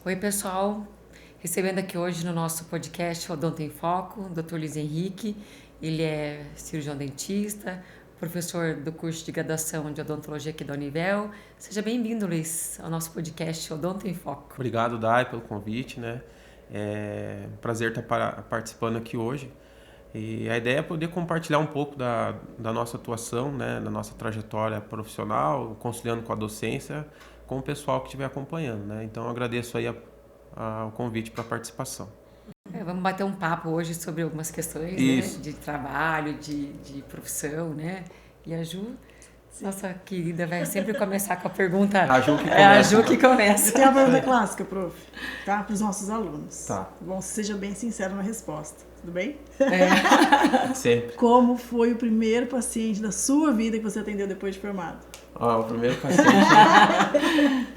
Oi, pessoal. Recebendo aqui hoje no nosso podcast o Odonto em Foco, o Dr. Luiz Henrique. Ele é cirurgião dentista, professor do curso de graduação de odontologia aqui da Univel. Seja bem-vindo, Luiz, ao nosso podcast Odonto em Foco. Obrigado, Dai, pelo convite, né? É um prazer estar participando aqui hoje. E a ideia é poder compartilhar um pouco da nossa atuação, né? Da nossa trajetória profissional, conciliando com a docência, com o pessoal que estiver acompanhando, né? Então, eu agradeço aí o convite para a participação. Vamos bater um papo hoje sobre algumas questões, né? De trabalho, de profissão, né? E a Ju, nossa querida, vai sempre começar com a pergunta. A Ju que começa. É a Ju que começa. Tem a pergunta clássica, prof, tá? Para os nossos alunos. Tá. Bom, seja bem sincero na resposta, tudo bem? Sempre. Como foi o primeiro paciente da sua vida que você atendeu depois de formado? O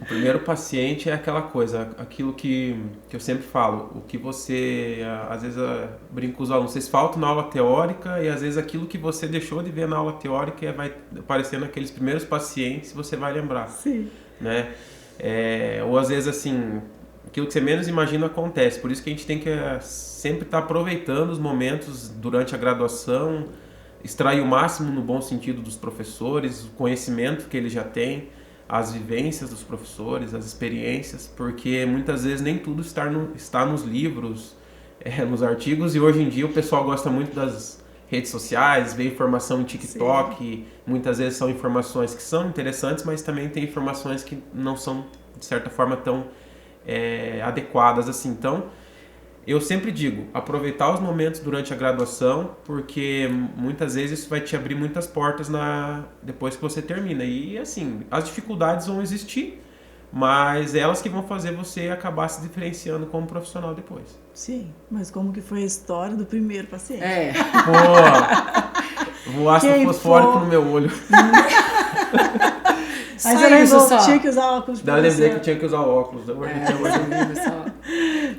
primeiro paciente é aquela coisa, aquilo que eu sempre falo, o que você, às vezes, brinco com os alunos, vocês faltam na aula teórica e às vezes aquilo que você deixou de ver na aula teórica vai aparecer naqueles primeiros pacientes e você vai lembrar. Sim. Né? Ou às vezes, assim, aquilo que você menos imagina acontece, por isso que a gente tem que sempre estar aproveitando os momentos durante a graduação, extrair o máximo no bom sentido dos professores, o conhecimento que eles já têm, as vivências dos professores, as experiências, porque muitas vezes nem tudo está nos livros, nos artigos, e hoje em dia o pessoal gosta muito das redes sociais, vê informação em TikTok, Sim. Muitas vezes são informações que são interessantes, mas também tem informações que não são, de certa forma, tão adequadas assim. Então, eu sempre digo, aproveitar os momentos durante a graduação, porque muitas vezes isso vai te abrir muitas portas depois que você termina. E assim, as dificuldades vão existir, mas elas que vão fazer você acabar se diferenciando como profissional depois. Sim, mas como que foi a história do primeiro paciente? Pô, voasse um fosfórico no meu olho. Aí você lembrou que tinha que usar óculos. Eu lembrei que eu tinha que usar óculos.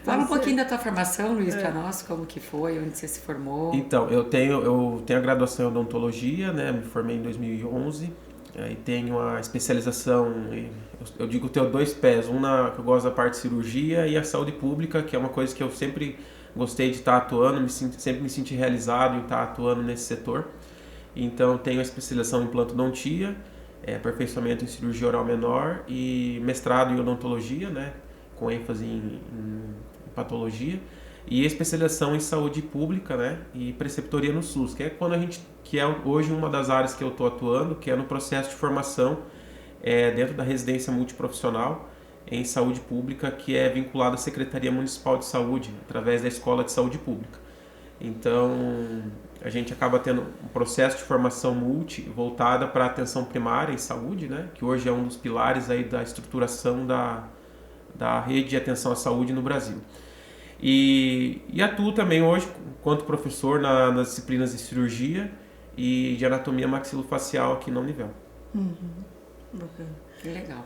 Fala um pouquinho da tua formação, Luiz, para nós, como que foi, onde você se formou. Então, eu tenho a graduação em odontologia, né? Me formei em 2011. Aí tenho a especialização, eu digo tenho dois pés, que eu gosto da parte de cirurgia e a saúde pública, que é uma coisa que eu sempre gostei de estar atuando, sempre me senti realizado em estar atuando nesse setor. Então, tenho a especialização em implantodontia, aperfeiçoamento em cirurgia oral menor e mestrado em odontologia, né, com ênfase em patologia, e especialização em saúde pública, né, e preceptoria no SUS, que é hoje uma das áreas que eu estou atuando, que é no processo de formação dentro da residência multiprofissional em saúde pública, que é vinculada à Secretaria Municipal de Saúde, através da Escola de Saúde Pública. Então, a gente acaba tendo um processo de formação voltada para a atenção primária em saúde, né? Que hoje é um dos pilares aí da estruturação da rede de atenção à saúde no Brasil. E atuo também hoje, enquanto professor, nas disciplinas de cirurgia e de anatomia maxilofacial aqui na Univel. Bacana. Que legal.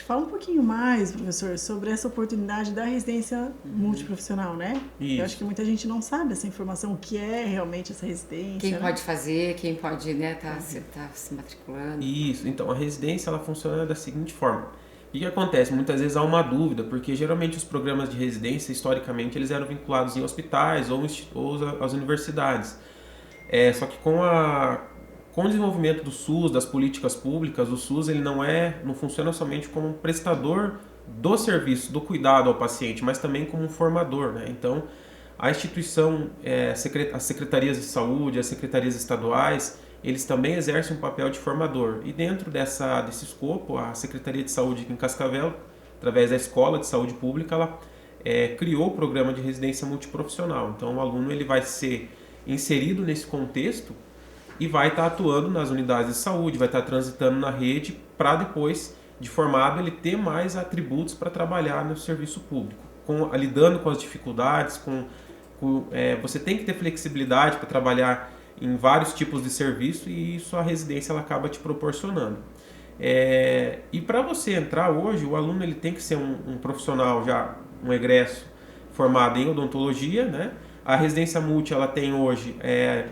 Fala um pouquinho mais, professor, sobre essa oportunidade da residência multiprofissional, né? Isso. Eu acho que muita gente não sabe essa informação, o que é realmente essa residência. Quem pode fazer, quem pode, né, tá se matriculando. Isso, então a residência ela funciona da seguinte forma. O que acontece? Muitas vezes há uma dúvida, porque geralmente os programas de residência, historicamente, eles eram vinculados em hospitais ou às universidades. Só que com o desenvolvimento do SUS, das políticas públicas, o SUS ele não funciona somente como um prestador do serviço, do cuidado ao paciente, mas também como um formador, né? Então, a instituição, as secretarias de saúde, as secretarias estaduais, eles também exercem um papel de formador. E dentro desse escopo, a Secretaria de Saúde aqui em Cascavel, através da Escola de Saúde Pública, ela criou o programa de residência multiprofissional. Então, o aluno ele vai ser inserido nesse contexto e vai estar atuando nas unidades de saúde, vai estar transitando na rede para depois, de formado, ele ter mais atributos para trabalhar no serviço público, lidando com as dificuldades, você tem que ter flexibilidade para trabalhar em vários tipos de serviço e isso a residência ela acaba te proporcionando. E para você entrar hoje, o aluno ele tem que ser um profissional já, um egresso formado em odontologia, né? A residência multi ela tem hoje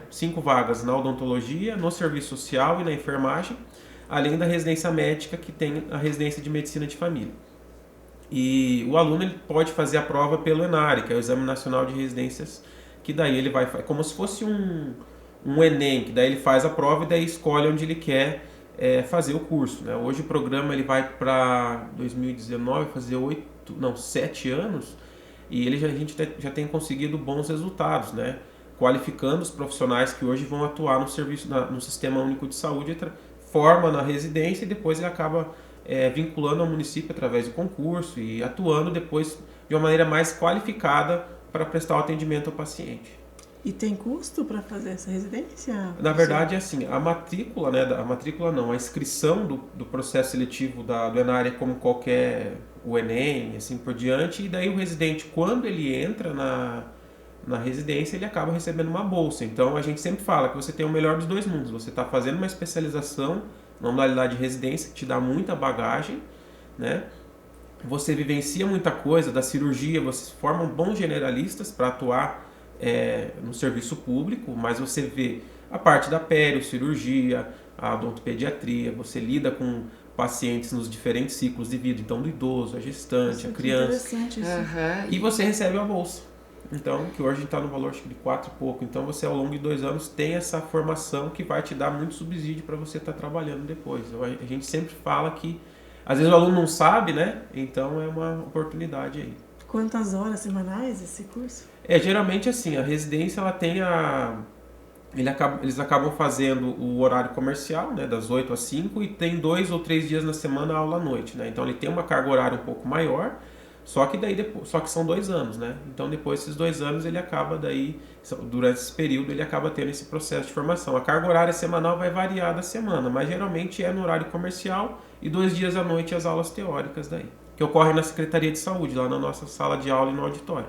5 vagas na odontologia, no serviço social e na enfermagem, além da residência médica que tem a residência de medicina de família. E o aluno ele pode fazer a prova pelo ENARE, que é o Exame Nacional de Residências, que daí ele vai, como se fosse um Enem, que daí ele faz a prova e daí escolhe onde ele quer fazer o curso, né? Hoje o programa ele vai para 2019 fazer 7 anos, e a gente já tem conseguido bons resultados, né? Qualificando os profissionais que hoje vão atuar no Sistema Único de Saúde, forma na residência e depois ele acaba vinculando ao município através de concurso e atuando depois de uma maneira mais qualificada para prestar o atendimento ao paciente. E tem custo para fazer essa residência? Na verdade, assim, a matrícula, né, a inscrição do processo seletivo do ENARE é como o Enem, assim por diante, e daí o residente, quando ele entra na residência, ele acaba recebendo uma bolsa. Então, a gente sempre fala que você tem o melhor dos dois mundos. Você está fazendo uma especialização na modalidade de residência, que te dá muita bagagem, né? Você vivencia muita coisa da cirurgia, vocês formam bons generalistas para atuar no serviço público, mas você vê a parte da periocirurgia, a odontopediatria, você lida com pacientes nos diferentes ciclos de vida, então do idoso, a gestante, a criança. Interessante isso. E você recebe a bolsa. Então, que hoje está no valor acho que de 4 e pouco. Então você ao longo de 2 anos tem essa formação que vai te dar muito subsídio para você estar trabalhando depois. A gente sempre fala que às vezes o aluno não sabe, né? Então é uma oportunidade aí. Quantas horas semanais esse curso? Geralmente assim, a residência ela tem eles acabam fazendo o horário comercial, né, das 8 às 5, e tem 2 ou 3 dias na semana aula à noite, né? Então ele tem uma carga horária um pouco maior, só que são 2 anos, né? Então depois desses 2 anos ele acaba durante esse período ele acaba tendo esse processo de formação. A carga horária semanal vai variar da semana, mas geralmente é no horário comercial e 2 dias à noite as aulas teóricas daí, que ocorrem na Secretaria de Saúde, lá na nossa sala de aula e no auditório.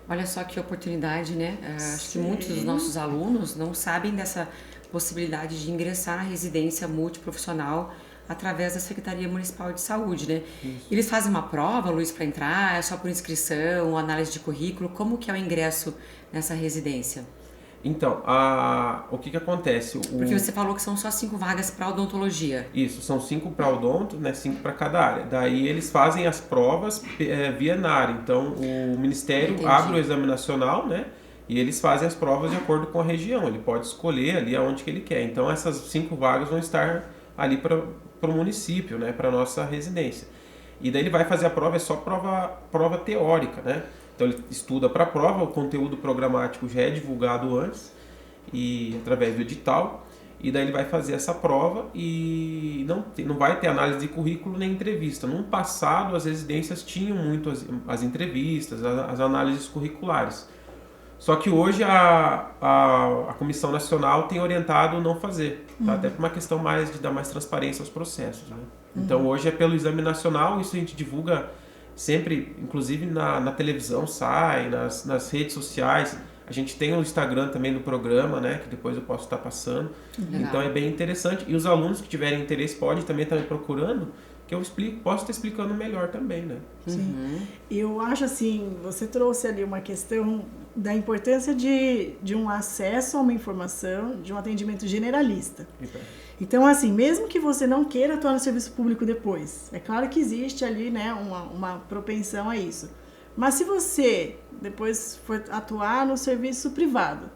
Olha só que oportunidade, né? Acho que Sim. muitos dos nossos alunos não sabem dessa possibilidade de ingressar na residência multiprofissional através da Secretaria Municipal de Saúde, né? Isso. Eles fazem uma prova, Luiz, para entrar? É só por inscrição, análise de currículo? Como que é o ingresso nessa residência? Então, o que acontece? Porque você falou que são só 5 vagas para odontologia. Isso, são 5 para odonto, né, 5 para cada área. Daí eles fazem as provas via ENARE. Então, o Ministério abre o Exame Nacional, né, e eles fazem as provas de acordo com a região. Ele pode escolher ali aonde que ele quer. Então, essas 5 vagas vão estar ali para o município, né, para a nossa residência. E daí ele vai fazer a prova, é só prova teórica, né? Então ele estuda para a prova, o conteúdo programático já é divulgado antes, e através do edital, e daí ele vai fazer essa prova e não vai ter análise de currículo nem entrevista. No passado as residências tinham muito as entrevistas, as análises curriculares. Só que hoje a Comissão Nacional tem orientado não fazer, tá? Até por uma questão mais de dar mais transparência aos processos, né? Então hoje é pelo Exame Nacional, isso a gente divulga sempre, inclusive na televisão sai, nas redes sociais. A gente tem o Instagram também do programa, né, que depois eu posso estar passando. Legal. Então é bem interessante. E os alunos que tiverem interesse podem também estar me procurando, que eu posso estar explicando melhor também, né? Sim. Eu acho assim, você trouxe ali uma questão da importância de um acesso a uma informação, de um atendimento generalista. Então, assim, mesmo que você não queira atuar no serviço público depois, é claro que existe ali, né, uma propensão a isso. Mas se você depois for atuar no serviço privado,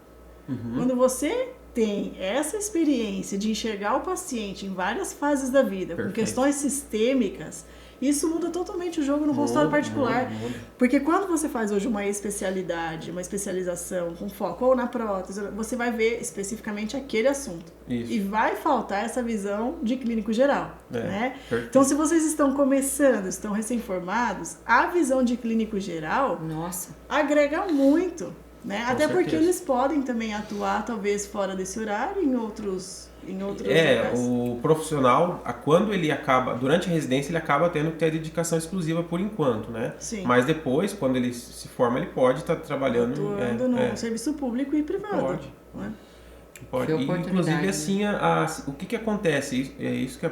quando você tem essa experiência de enxergar o paciente em várias fases da vida, com questões sistêmicas, isso muda totalmente o jogo no consultório particular. Muda. Porque quando você faz hoje uma especialidade, uma especialização com foco ou na prótese, você vai ver especificamente aquele assunto. Isso. E vai faltar essa visão de clínico geral, né? Perfeito. Então, se vocês estão começando, estão recém-formados, a visão de clínico geral Nossa. agrega muito, né? Até Com porque certeza. eles podem também atuar, talvez, fora desse horário, em outros lugares. O profissional, quando ele acaba, durante a residência, ele acaba tendo que ter dedicação exclusiva por enquanto, né? Sim. Mas depois, quando ele se forma, ele pode estar trabalhando... Atuando no serviço público e privado. Pode. Né? Pode. Que E, oportunidade, inclusive, assim, o que acontece, é isso que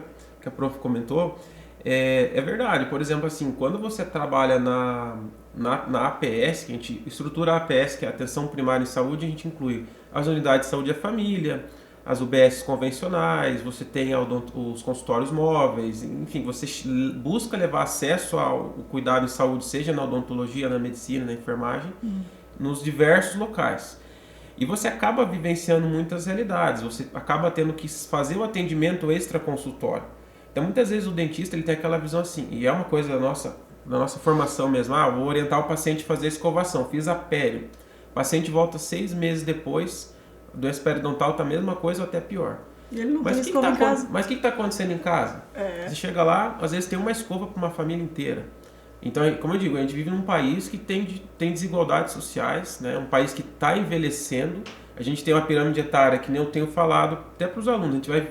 a prof comentou, é verdade. Por exemplo, assim, quando você trabalha na APS, que a gente estrutura a APS, que é a Atenção Primária em Saúde, a gente inclui as unidades de saúde e a família, as UBS convencionais, você tem os consultórios móveis, enfim, você busca levar acesso ao cuidado em saúde, seja na odontologia, na medicina, na enfermagem, nos diversos locais. E você acaba vivenciando muitas realidades, você acaba tendo que fazer o atendimento extraconsultório. Então, muitas vezes o dentista ele tem aquela visão assim, e é uma coisa da nossa formação mesmo, vou orientar o paciente a fazer a escovação, fiz a pério. O paciente volta 6 meses depois, a doença periodontal está a mesma coisa ou até pior. E ele não tem escova em casa. Mas o que está acontecendo em casa? Você chega lá, às vezes tem uma escova para uma família inteira. Então, como eu digo, a gente vive num país que tem desigualdades sociais, né? Um país que está envelhecendo. A gente tem uma pirâmide etária, que nem eu tenho falado até para os alunos. A gente vai,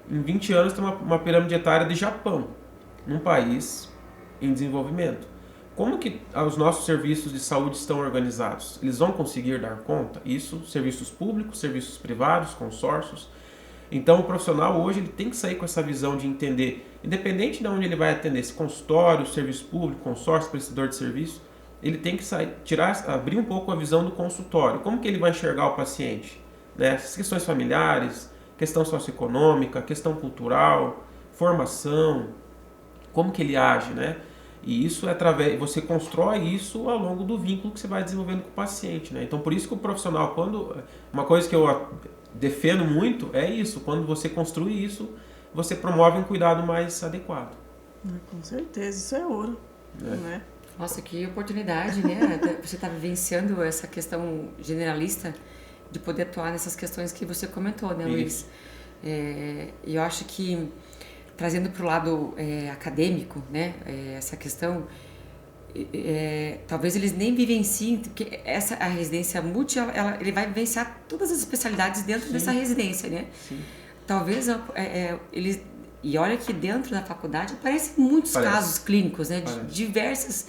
em 20 anos, ter uma pirâmide etária de Japão, num país em desenvolvimento. Como que os nossos serviços de saúde estão organizados? Eles vão conseguir dar conta? Isso, serviços públicos, serviços privados, consórcios. Então, o profissional hoje ele tem que sair com essa visão de entender, independente de onde ele vai atender, se consultório, serviço público, consórcio, prestador de serviço, ele tem que abrir um pouco a visão do consultório. Como que ele vai enxergar o paciente? Né? As questões familiares, questão socioeconômica, questão cultural, formação, como que ele age, né? E isso você constrói isso ao longo do vínculo que você vai desenvolvendo com o paciente, né? Então, por isso que o profissional, uma coisa que eu defendo muito é isso, quando você construi isso, você promove um cuidado mais adequado. Com certeza, isso é ouro. Né? Nossa, que oportunidade, né? Você está vivenciando essa questão generalista de poder atuar nessas questões que você comentou, né, Luiz? E eu acho que, trazendo para o lado acadêmico, né, essa questão, talvez eles nem vivenciem, porque a residência multi, ele vai vivenciar todas as especialidades dentro dessa residência, né? Sim. Talvez eles... E olha que dentro da faculdade aparecem muitos casos clínicos, né? De diversas,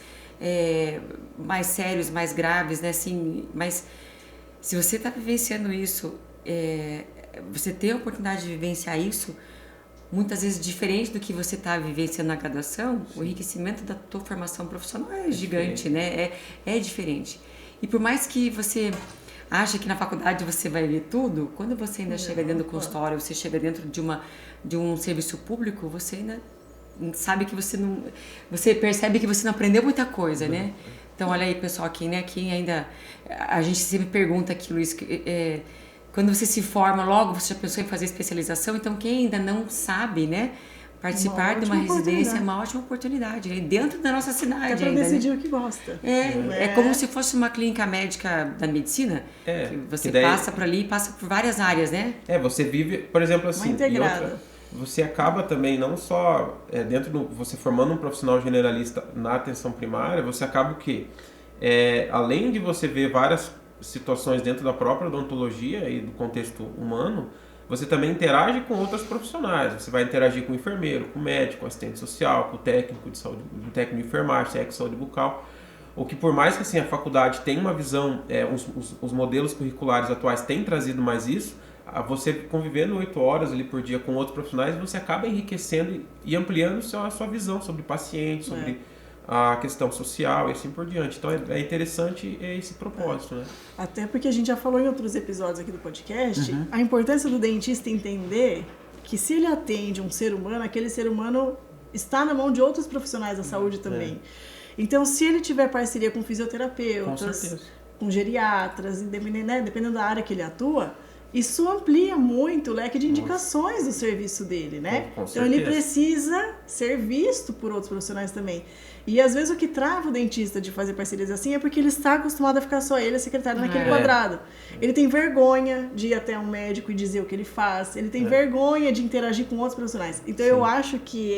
mais sérios, mais graves, né? Assim, mas se você está vivenciando isso, você tem a oportunidade de vivenciar isso, muitas vezes diferente do que você está vivenciando na graduação, o enriquecimento da tua formação profissional é gigante, né? É diferente. E por mais que você acha que na faculdade você vai ver tudo, quando você ainda chega dentro do consultório, você chega dentro de um serviço público, você ainda sabe que você percebe que você não aprendeu muita coisa, né? Então, olha aí, pessoal, quem ainda... A gente sempre pergunta aqui, Luiz, quando você se forma, logo você já pensou em fazer especialização, então quem ainda não sabe, né? Participar de uma residência é uma ótima oportunidade, né? Dentro da nossa cidade. É para decidir o que gosta. É como se fosse uma clínica médica da medicina, que você passa por ali e passa por várias áreas, né? Você vive, por exemplo, assim... Uma integrada. Você acaba também, não só você formando um profissional generalista na atenção primária, você acaba o quê? Além de você ver várias situações dentro da própria odontologia e do contexto humano, você também interage com outros profissionais. Você vai interagir com o enfermeiro, com o médico, com o assistente social, com o técnico de saúde, com o técnico de enfermagem, técnico de saúde bucal. O que por mais que assim, a faculdade tenha uma visão, os modelos curriculares atuais têm trazido mais isso, você convivendo 8 horas ali por dia com outros profissionais, você acaba enriquecendo e ampliando a sua visão sobre o paciente, sobre a questão social e assim por diante. Então é interessante esse propósito, né? Até porque a gente já falou em outros episódios aqui do podcast, a importância do dentista entender que se ele atende um ser humano, aquele ser humano está na mão de outros profissionais da saúde também. Então, se ele tiver parceria com fisioterapeutas, com geriatras, dependendo da área que ele atua, isso amplia muito o leque de indicações do serviço dele, né? Então ele precisa ser visto por outros profissionais também. E às vezes o que trava o dentista de fazer parcerias assim é porque ele está acostumado a ficar só ele, a secretária, naquele quadrado. Ele tem vergonha de ir até um médico e dizer o que ele faz. Ele tem vergonha de interagir com outros profissionais. Então eu acho que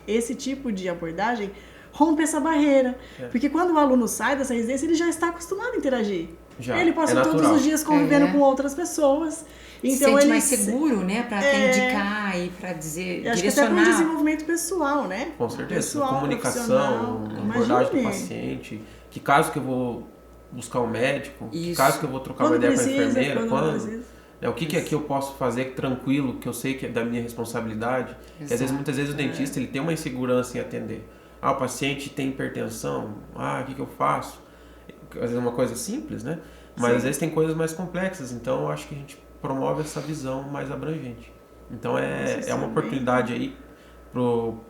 esse tipo de abordagem rompe essa barreira. Porque quando o aluno sai dessa residência, ele já está acostumado a interagir. Ele passa todos os dias convivendo com outras pessoas. Então sente ele mais seguro, né? Para indicar e para dizer, acho direcionar. Que até para o desenvolvimento pessoal, né? Com certeza. Pessoal, comunicação, abordagem do paciente. Que caso que eu vou buscar um médico? Que caso que eu vou trocar uma ideia com a enfermeira? O que aqui eu posso fazer tranquilo, que eu sei que é da minha responsabilidade? Que muitas vezes o dentista ele tem uma insegurança em atender. O paciente tem hipertensão. O que eu faço? Às vezes é uma coisa simples, né? Mas às vezes tem coisas mais complexas. Então eu acho que a gente promove essa visão mais abrangente. Então é uma oportunidade aí vou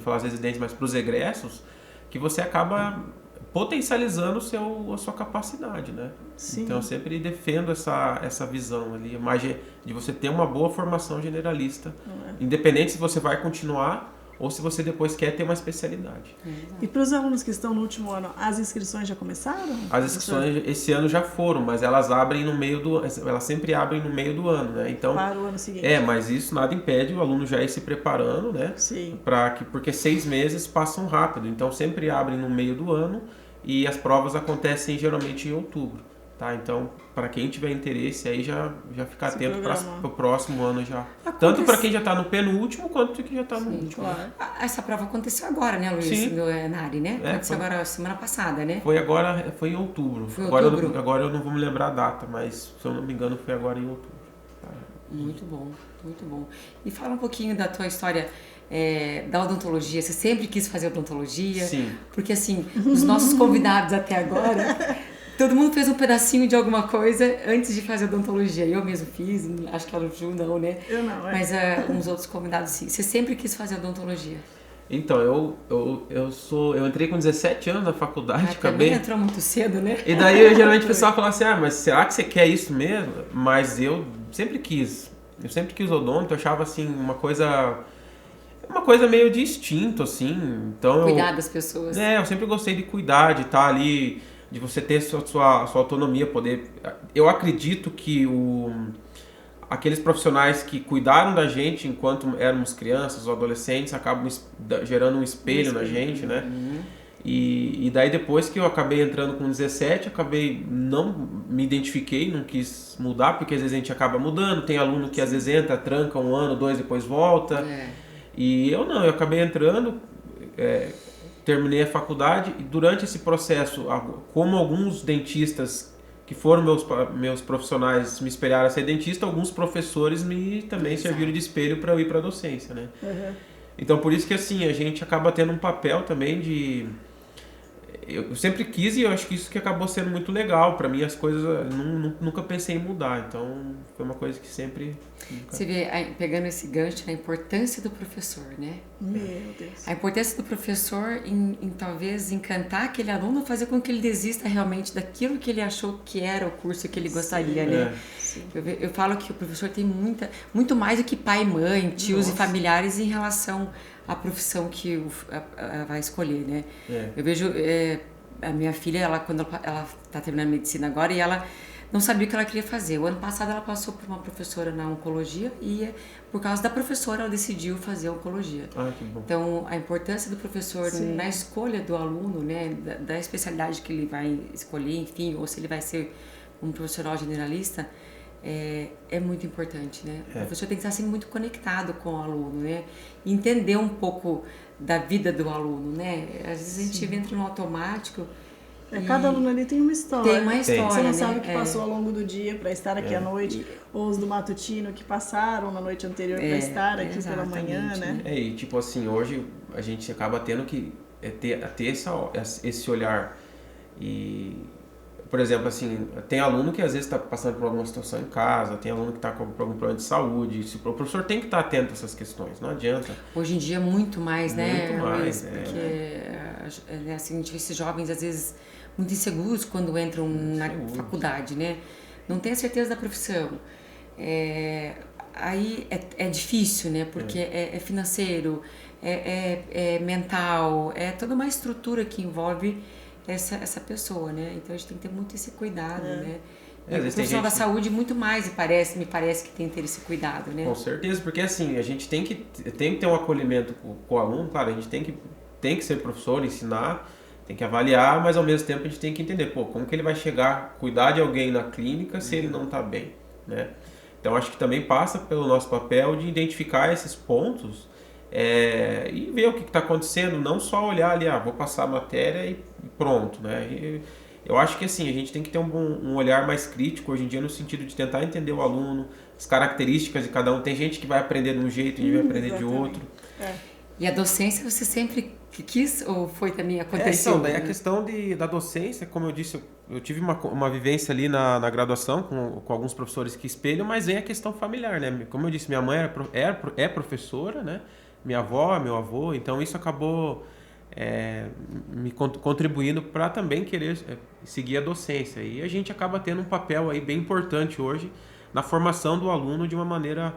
falar os residentes, mas para os egressos, que você acaba potencializando a sua capacidade, né? Sim. Então eu sempre defendo essa visão ali, mais de você ter uma boa formação generalista, independente se você vai continuar ou se você depois quer ter uma especialidade. E para os alunos que estão no último ano, as inscrições já começaram? As inscrições esse ano já foram, mas elas sempre abrem no meio do ano, né? Então, para o ano seguinte. Mas isso nada impede o aluno já ir se preparando, né? Sim. Porque 6 meses passam rápido, então sempre abrem no meio do ano e as provas acontecem geralmente em outubro. Tá? Então, para quem tiver interesse, aí já fica atento para o próximo ano já. Tanto para quem já está no penúltimo, quanto para quem já está no último. Claro. Essa prova aconteceu agora, né, Luiz? Sim. No Nari, né? Aconteceu agora semana passada, né? Foi em outubro. Agora eu não vou me lembrar a data, mas se eu não me engano foi agora em outubro. Tá? Muito bom, muito bom. E fala um pouquinho da tua história da odontologia. Você sempre quis fazer odontologia? Sim. Porque assim, os nossos convidados até agora... Todo mundo fez um pedacinho de alguma coisa antes de fazer odontologia. Eu mesmo fiz, acho que a Ju não, né? Eu não, Mas uns outros convidados sim. Você sempre quis fazer odontologia? Então, eu entrei com 17 anos na faculdade, acabei... Também entrou muito cedo, né? E daí, geralmente, o pessoal fala assim, mas será que você quer isso mesmo? Mas eu sempre quis. Eu sempre quis odonto, eu achava, assim, uma coisa meio de instinto, assim. Então, cuidar das pessoas. Eu sempre gostei de cuidar, de estar ali... de você ter sua autonomia, poder... Eu acredito que aqueles profissionais que cuidaram da gente enquanto éramos crianças ou adolescentes acabam gerando um espelho na gente, né? E daí depois que eu acabei entrando com 17, não me identifiquei, não quis mudar, porque às vezes a gente acaba mudando, tem aluno que às vezes entra, tranca 1 ano, 2, depois volta. E eu acabei entrando... terminei a faculdade e durante esse processo, como alguns dentistas que foram meus profissionais me espelharam a ser dentista, alguns professores também serviram de espelho para eu ir para a docência, né? Então por isso que assim, a gente acaba tendo um papel também de... Eu sempre quis e eu acho que isso que acabou sendo muito legal. Para mim as coisas, nunca pensei em mudar, então foi uma coisa que sempre... Você vê, pegando esse gancho, a importância do professor, né? Meu Deus. A importância do professor em talvez encantar aquele aluno, fazer com que ele desista realmente daquilo que ele achou que era o curso que ele gostaria, né? Eu falo que o professor tem muito mais do que pai, mãe, tios e familiares em relação à profissão que vai escolher, né? Eu vejo a minha filha, quando ela está terminando medicina agora, e ela não sabia o que ela queria fazer. O ano passado ela passou por uma professora na oncologia e por causa da professora ela decidiu fazer oncologia. Que bom. Então a importância do professor na escolha do aluno, né, da especialidade que ele vai escolher, enfim, ou se ele vai ser um profissional generalista, é muito importante, né? O professor tem que estar sempre muito conectado com o aluno, né? E entender um pouco da vida do aluno, né? Às vezes a gente entra no automático. Cada aluno ali tem uma história. Tem uma história, Você não né? sabe o que passou ao longo do dia para estar aqui à noite, ou os do matutino que passaram na noite anterior para estar aqui pela manhã, né? E tipo assim, hoje a gente acaba tendo que ter esse olhar. E, por exemplo, assim, tem aluno que às vezes está passando por alguma situação em casa, tem aluno que está com algum problema de saúde. O professor tem que estar atento a essas questões, não adianta. Hoje em dia muito mais, né? Muito mais, porque assim, a gente vê esses jovens às vezes muito inseguros quando entram na faculdade, né? Não tem a certeza da profissão. Aí é difícil, né? Porque é financeiro, é mental, é toda uma estrutura que envolve essa pessoa, né? Então a gente tem que ter muito esse cuidado, né? E o profissional da saúde muito mais me parece que tem que ter esse cuidado, né? Com certeza, porque assim, a gente tem que ter um acolhimento com o aluno, claro, a gente tem que ser professor, ensinar, tem que avaliar, mas ao mesmo tempo a gente tem que entender, como que ele vai chegar, cuidar de alguém na clínica se ele não está bem, né? Então acho que também passa pelo nosso papel de identificar esses pontos e ver o que está acontecendo, não só olhar ali, vou passar a matéria e pronto, né? E eu acho que assim, a gente tem que ter um olhar mais crítico hoje em dia no sentido de tentar entender o aluno, as características de cada um. Tem gente que vai aprender de um jeito e vai aprender de outro. E a docência você sempre quis ou foi também aconteceu? Daí a questão da docência, como eu disse, eu tive uma vivência ali na graduação com alguns professores que espelham, mas vem a questão familiar, né? Como eu disse, minha mãe é professora, né? Minha avó, meu avô, então isso acabou me contribuindo para também querer seguir a docência. E a gente acaba tendo um papel aí bem importante hoje na formação do aluno de uma maneira,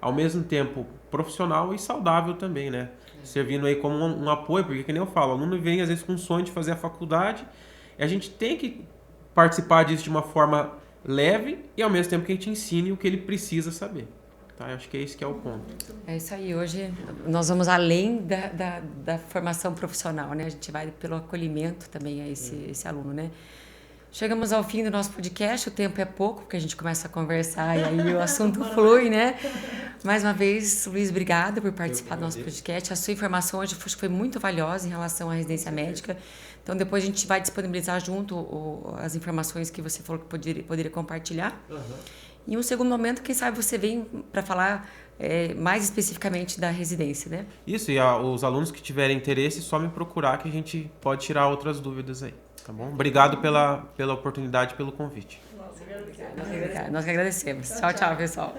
ao mesmo tempo, profissional e saudável também, né? Servindo aí como um apoio, porque, que nem eu falo, o aluno vem às vezes com um sonho de fazer a faculdade e a gente tem que participar disso de uma forma leve e ao mesmo tempo que a gente ensine o que ele precisa saber. Tá? Eu acho que é esse que é o ponto. É isso aí. Hoje nós vamos além da formação profissional, né? A gente vai pelo acolhimento também a esse aluno, né? Chegamos ao fim do nosso podcast, o tempo é pouco, porque a gente começa a conversar e aí o assunto flui, né? Mais uma vez, Luiz, obrigada por participar do nosso podcast. A sua informação hoje foi muito valiosa em relação à residência médica. Então, depois a gente vai disponibilizar junto as informações que você falou que poderia compartilhar. Uhum. Em um segundo momento, quem sabe você vem para falar mais especificamente da residência, né? Isso, e os alunos que tiverem interesse, só me procurar que a gente pode tirar outras dúvidas aí. Tá bom? Obrigado pela oportunidade e pelo convite. Nós que agradecemos. Tchau, pessoal.